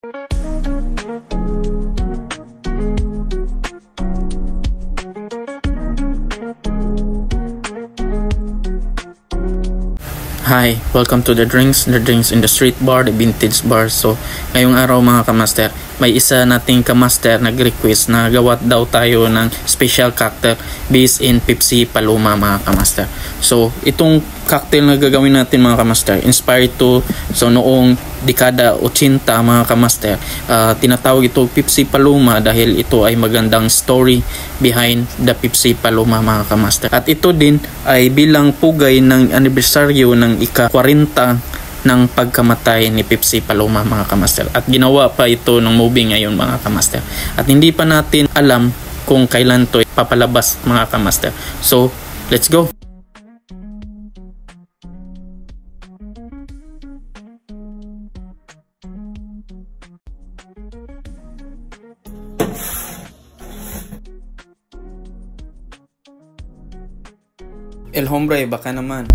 Hi, welcome to the drinks in the street bar, the vintage bar. So, ngayong araw mga kamaster, may isa nating kamaster nag-request na gawat daw tayo ng special cocktail based in Pepsi Paloma mga kamaster. So, itong cocktail na gagawin natin mga kamaster, inspired to noong dekada 80 mga kamaster. Tinatawag ito Pepsi Paloma dahil ito ay magandang story behind the Pepsi Paloma mga kamaster. At ito din ay bilang pugay ng anibersaryo ng ika-40 ng pagkamatay ni Pepsi Paloma mga kamaster. At ginawa pa ito ng movie ngayon mga kamaster. At hindi pa natin alam kung kailan to papalabas mga kamaster. So, let's go! El hombre, baka naman.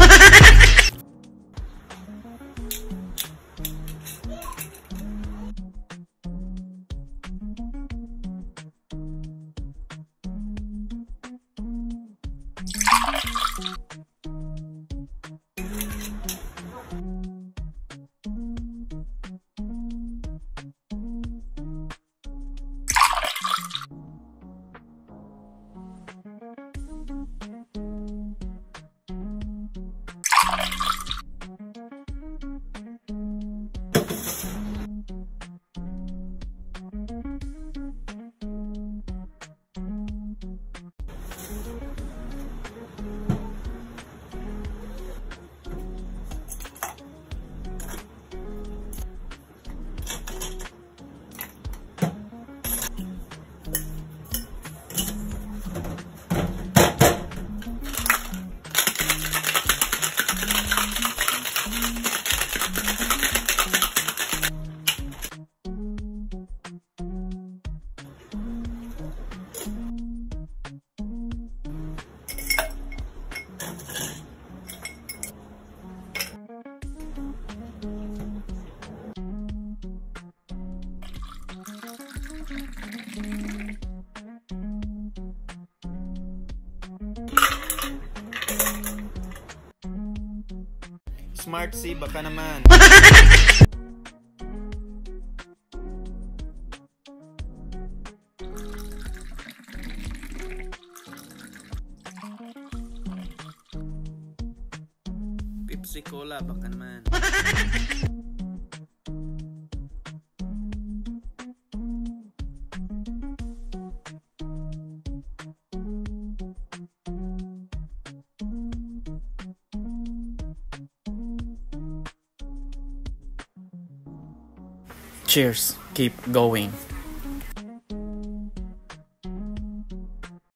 Smart C, baka naman. Pepsi Cola, baka naman. Cheers, keep going.